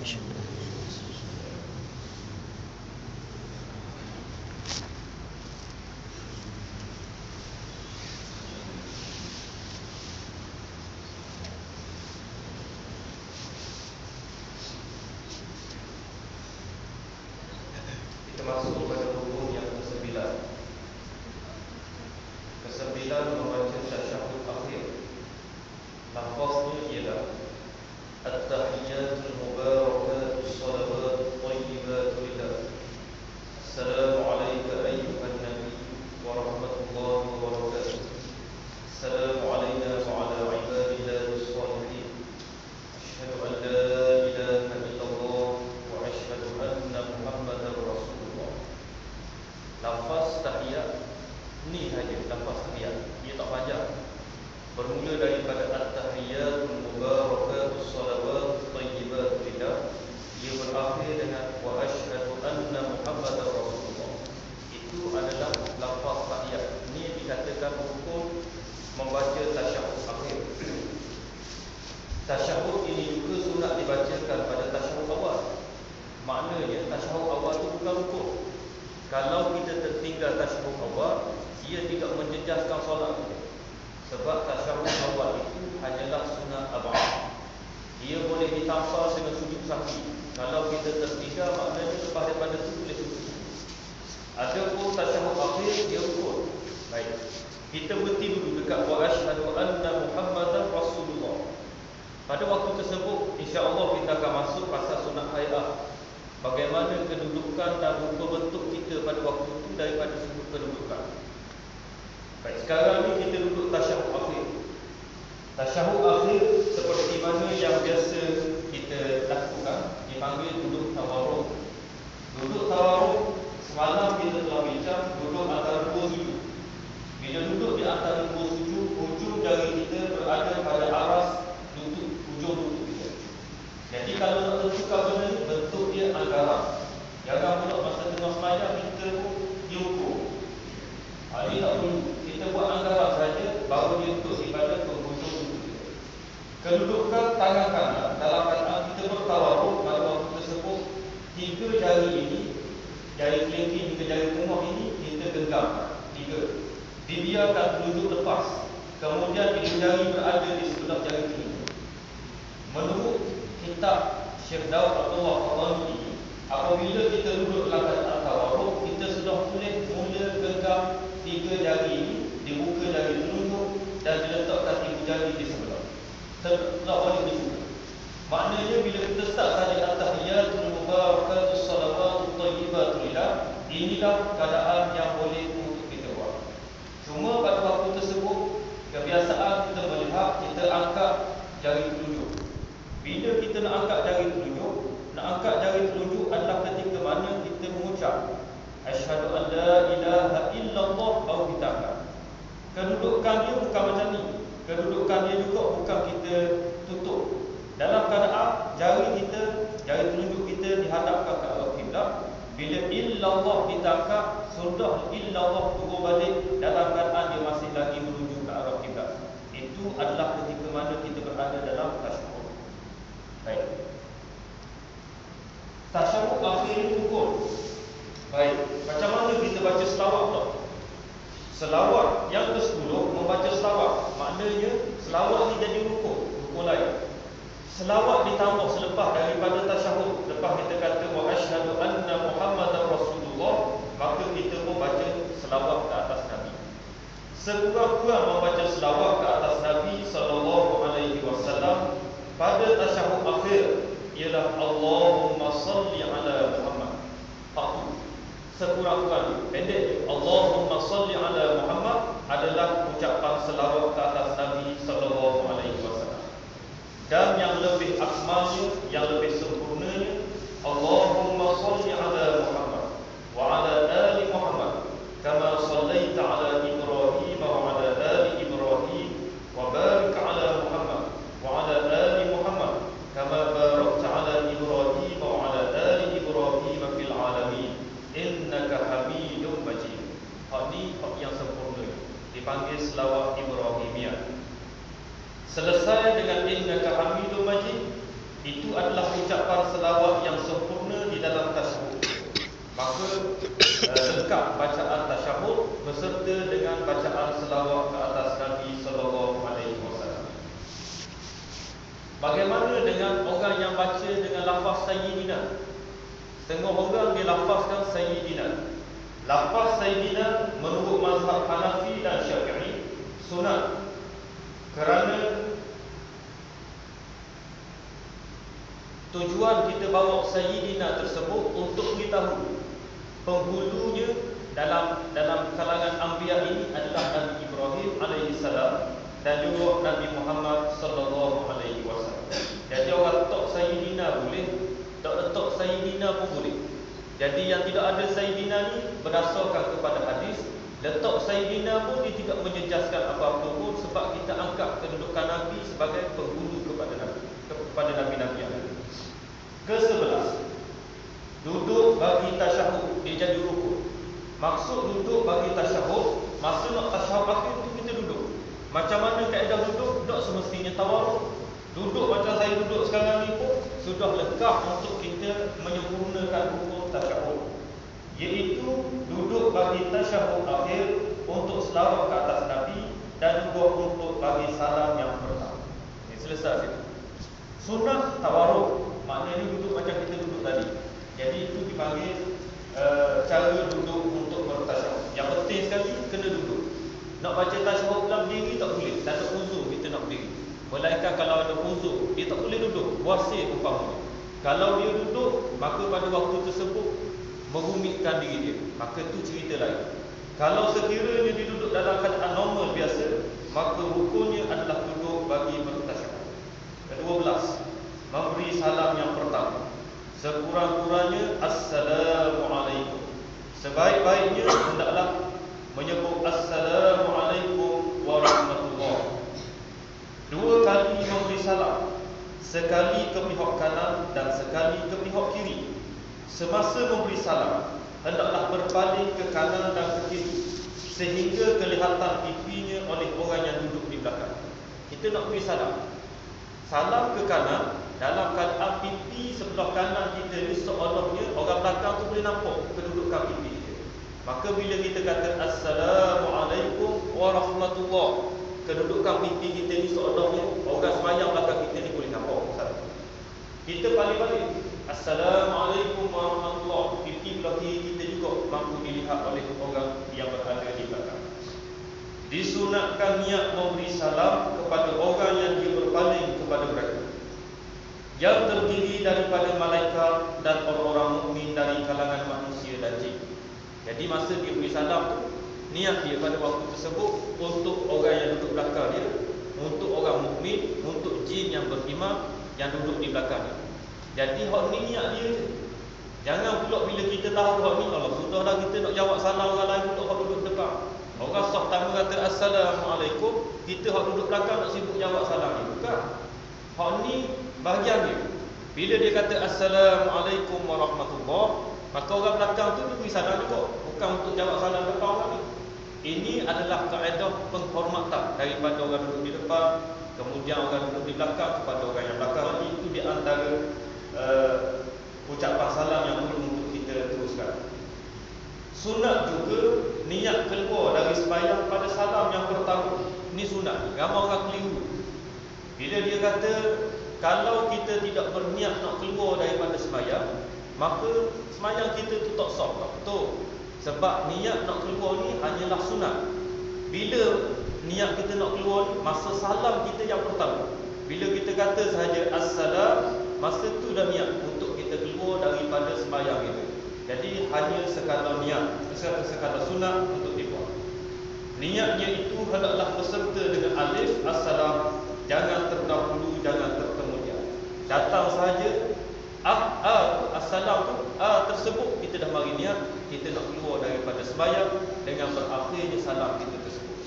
Kita masuk pada rukun yang ke-9. Ke-9 membaca tasyahud akhir. Lafaznya ialah At-tahiyyatul mubarakatus salawat thayyibatul lillah. Assalamu alayka ayyuhan nabi wa rahmatullahi wa barakatuh. Assalamu alayna wa ala ibadillahis shalihin. Asyhadu an la ilaha illallah wa asyhadu anna Muhammadar Rasulullah. Lafaz tahiyat ni saja, lafaz tahiyat. Dia tak panjang. Bermula daripada at-tahiyyatul mubarakatus salawat thayyibatul lillah. Dia berakhir dengan wa asyhadu anna Muhammadar Rasulullah. Itu adalah lafaz tahiyat. Ini dikatakan rukun membaca tasyahud akhir. Tasyahud ini juga sunat dibacakan pada tasyahud awal. Maknanya tasyahud awal itu bukan rukun. Kalau kita tertinggal tasyahud awal, ia tidak menjejaskan solat kita. Sebab tasyahud awal itu hanyalah sunat abad. Dia boleh ditampal dengan sujud sahwi. Kalau kita tertinggal, maknanya lepas daripada itu boleh sujud. Adapun tasyahud akhir, dia rukun. Baik, kita berhenti dulu dekat wa asyhadu anna Muhammadar Rasulullah. Pada waktu tersebut, insya-Allah kita akan masuk pasal sunat hayat. Bagaimana kedudukan dan rupa bentuk kita pada waktu itu daripada sudut kedudukan. Baik, sekarang ni kita duduk tasyahud akhir. Tasyahud akhir seperti mana yang biasa kita lakukan, dipanggil duduk tawarruk. Duduk tawarruk, semalam kita telah bincang duduk antara dua sujud. Bila duduk di antara dua sujud, hujung jari kita berada pada aras lutut, hujung lutut kita. Jadi kalau nak tentukan benda ni, bentuk dia anggaran. Jangan pula masa tengah semayang kita pun diukur. Ini tak perlu. Kita buat anggaran saja, baru dia duduk ibadah ke hujung lutut kita. Kedudukan tangan kanan dalam keadaan kita bertawarruk pada waktu tersebut, tiga jari ini, jari kelingking hingga jari tengah ini kita genggam. Tiga. Dibiarkan duduk lepas. Kemudian hidung jari berada di sebelah jari kelingking. Menurut kitab Syekh Daud Abdullah Al-Qadhi ini, apabila kita duduk dalam keadaan tawarruk, kita sudah boleh mula genggam tiga jari ini, dibuka jari telunjuk dan diletakkan tiga jari di sebelah. Sebelah boleh dibuka. Maknanya bila kita start saja at-tahiyyatul mubarakatus salawatut thayyibatul lillah, inilah keadaan yang boleh untuk kita buat. Cuma pada waktu tersebut, kebiasaan kita melihat kita angkat jari telunjuk. Bila kita nak angkat jari telunjuk adalah ketika mana kita mengucap asyhadu an la ilaha illallah, baru kita angkat. Kedudukan dia bukan macam ni. Kedudukan dia juga bukan kita tutup. Dalam keadaan jari telunjuk kita dihadapkan ke arah kiblat. Bila illallah kita angkat, sudah illallah turun balik dalam keadaan dia masih lagi menuju ke arah kiblat. Itu adalah ketika mana kita berada dalam tasyahud. Baik. Tasyahud akhir ini rukun. Baik, macam mana kita baca selawat pula? Selawat yang ke-10 membaca selawat. Maknanya selawat ni jadi rukun lain. Selawat ditambah selepas daripada tasyahud. Lepas kita kata wa asyhadu anna Muhammadar Rasulullah, maka kita pun baca selawat ke atas Nabi. Sekurang-kurang membaca selawat ke atas Nabi sallallahu alaihi wasallam pada tasyahud akhir ialah Allahumma salli ala Muhammad. Satu. Sekurang-kurang pendek, Allahumma salli ala Muhammad adalah ucapan selawat ke atas Nabi sallallahu alaihi wasallam. Dan yang lebih akmalnya, yang lebih sempurnanya, Allahumma salli ala Muhammad wa ala ali Muhammad kama sallaita ala Ibrahim wa ala ali Ibrahim wa barik ala Muhammad wa ala ali Muhammad kama barakta ala Ibrahim wa ala ali Ibrahim fil alamin innaka Hamidum Majid. Hak ni hak yang sempurna, dipanggil selawat Ibrahimiyah. Selesai dengan innaka Hamidum Majid, itu adalah ucapan selawat yang sempurna di dalam tasyahud. Maka lengkap bacaan tasyahud beserta dengan bacaan selawat ke atas Nabi sallallahu alaihi wasallam. Bagaimana dengan orang yang baca dengan lafaz sayyidina? Setengah orang dilafazkan sayyidina. Lafaz sayyidina menurut mazhab Hanafi dan Syafi'i sunat, kerana tujuan kita bawa sayyidina tersebut untuk beritahu penghulunya dalam kalangan anbiya ini adalah Nabi Ibrahim alaihi salam dan juga Nabi Muhammad sallallahu alaihi wasallam. Jadi orang letak sayyidina boleh, tak letak sayyidina pun boleh. Jadi yang tidak ada sayyidina ni berdasarkan kepada hadis, letak sayyidina pun dia tidak menjejaskan apa-apa pun, sebab kita angkat kedudukan Nabi sebagai penghulu kepada Nabi-Nabi yang lain. Ke-11, duduk bagi tasyahud dia jadi rukun. Maksud duduk bagi tasyahud, masa nak tasyahud akhir tu kita duduk. Macam mana kaedah duduk? Tak semestinya tawaruk. Duduk macam saya duduk sekarang ni pun sudah lengkap untuk kita menyempurnakan rukun tasyahud, iaitu duduk bagi tasyahud akhir untuk selawat ke atas Nabi dan juga untuk bagi salam yang pertama. Ini selesai situ. Sunnah tawaruk, maknanya duduk macam kita duduk tadi. Jadi itu dipanggil cara duduk untuk bertasyahud. Yang penting sekali kena duduk. Nak baca tasyahud dalam diri tak boleh, tak ada uzur kita nak berdiri. Melainkan kalau ada uzur, dia tak boleh duduk, wasir umpamanya. Kalau dia duduk, maka pada waktu tersebut merumitkan diri dia, maka itu cerita lain. Kalau sekiranya dia duduk dalam keadaan normal biasa, maka rukunnya adalah duduk bagi bertasyahud. Ke-12, memberi salam yang pertama. Sekurang-kurangnya Assalamualaikum. Sebaik-baiknya hendaklah menyebut Assalamualaikum warahmatullahi. 2 kali memberi salam, sekali ke pihak kanan dan sekali ke pihak kiri. Semasa memberi salam, hendaklah berpaling ke kanan dan ke kiri sehingga kelihatan pipinya oleh orang yang duduk di belakang. Kita nak beri salam, salam ke kanan dalam keadaan pipi sebelah kanan kita ni seolah-olah orang belakang tu boleh nampak kedudukan pipi kita. Maka bila kita kata Assalamualaikum warahmatullahi, kedudukan pipi kita ni seolah-olah orang sembahyang belakang kita ni boleh nampak. Kita balik-balik Assalamualaikum warahmatullahi, pipi belah kiri kita juga mampu dilihat oleh orang yang berada di belakang. Disunatkan niat memberi salam kepada orang yang dia berpaling kepada mereka, yang terdiri daripada malaikat dan orang-orang mukmin dari kalangan manusia dan jin. Jadi masa dia beri salam tu, niat dia pada waktu tersebut untuk orang yang duduk belakang dia, untuk orang mukmin, untuk jin yang beriman yang duduk di belakang dia. Jadi hak ni niat dia je. Jangan pula bila kita tahu hak ni, Allah sudahlah kita nak jawab salam orang lain pula hak duduk depan. Orang sah tamu kata Assalamualaikum, kita hak duduk belakang nak sibuk jawab salam ni. Bukan. Hak ni bahagian dia. Bila dia kata Assalamualaikum warahmatullahi, maka orang belakang tu dia beri salam juga, bukan untuk jawab salam depan orang ni. Ini adalah kaedah penghormatan daripada orang duduk di depan, kemudian orang duduk di belakang kepada orang yang belakang. Itu di antara ucapan salam yang perlu untuk kita teruskan. Sunat juga niat keluar dari sembahyang pada salam yang pertama. Ini sunat. Ramai orang keliru. Bila dia kata kalau kita tidak berniat nak keluar daripada sembahyang, maka sembahyang kita tu tak sah. Tak betul. Sebab niat nak keluar ni hanyalah sunat. Bila niat kita nak keluar ni, masa salam kita yang pertama. Bila kita kata sahaja assalam, masa tu dah niat untuk kita keluar daripada sembahyang kita. Jadi hanya sekadar niat, sekadar sunat untuk dibuat. Niatnya itu hendaklah beserta dengan alif assalam, jangan terdahulu, jangan terkemudian. Datang saja assalam tu tersebut, kita dah mari niat kita nak keluar daripada sembahyang dengan berakhirnya salam kita tersebut.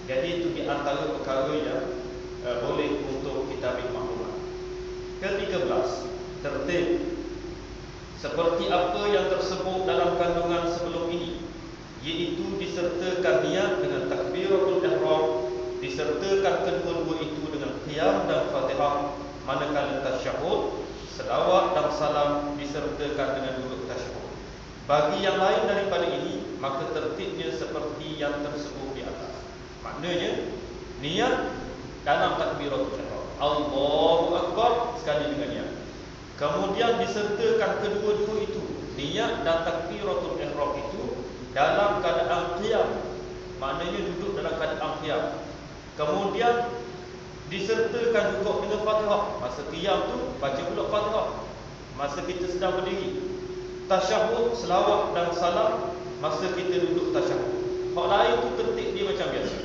Jadi itu di antara perkara yang boleh untuk kita ambil maklumat. Ke-13, tertib seperti apa yang tersebut dalam kandungan sebelum ini, iaitu disertakan niat dengan takbiratul ihram, disertakan kedua-dua itu dengan qiyam dan Fatihah, manakala tasyahud, selawat dan salam disertakan dengan duduk tasyahud. Bagi yang lain daripada ini, maka tertibnya seperti yang tersebut di atas. Maknanya, niat dalam takbiratul ihram, Allahu Akbar, sekali dengan niat. Kemudian disertakan kedua-dua itu, niat dan takbiratul ihram itu dalam keadaan qiyam, maknanya duduk dalam keadaan qiyam. Kemudian disertakan juga dengan Fatihah. Masa qiyam tu baca pula Fatihah. Masa kita sedang berdiri, tasyahud, selawat dan salam masa kita duduk tasyahud. Hak lain tu tertib dia macam biasa.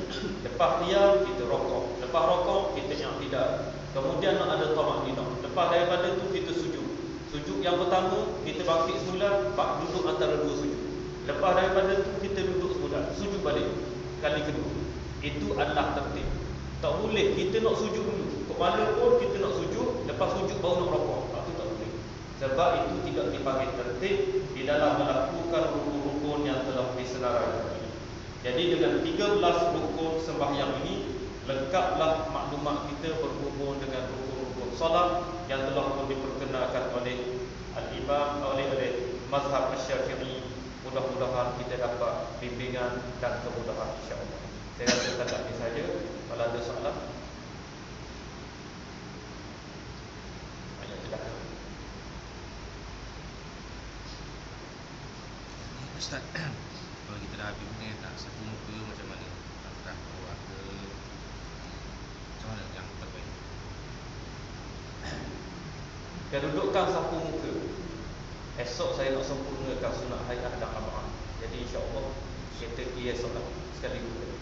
Lepas qiyam kita rokok, lepas rokok kita i'tidal. Kemudian nak ada tamakninah. Lepas daripada tu kita sujud. Sujud yang pertama kita bangkit semula, duduk antara dua sujud. Lepas daripada tu kita duduk semula, sujud balik kali kedua. Itu adalah tertib. Tak boleh kita nak sujud dulu. Kok mana pun kita nak sujud, lepas sujud baru nak rokok. Itu tak boleh. Sebab itu tidak dipanggil tertib di dalam melakukan rukun-rukun yang telah disenaraikan ini. Jadi dengan 13 rukun sembahyang ini, lengkaplah maklumat kita berhubung dengan rukun-rukun solat yang telah pun diperkenalkan oleh al-Imam, oleh mazhab Syafi'i. Mudah-mudahan kita dapat bimbingan dan kemudahan, insya-Allah. Saya rasa setakat ini saja. Kalau ada soalan, banyak silakan. Ustaz, kalau kita dah habis ni tak satu muka macam mana? Apakah bawah ke macam mana yang terbaik? Kedudukan sapu muka. Esok saya nak sempurnakan sunat hayat dan amal. Jadi insya-Allah kita esok lah sekali dulu.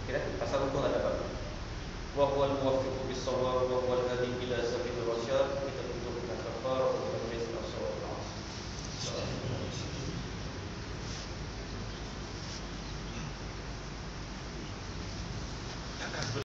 Okey dah, pasal rukun ada apa? Wa huwal muwaffiqu bis-shawab wa huwal hadi ila sabilir rasyad. Kita tutup dengan kafarah.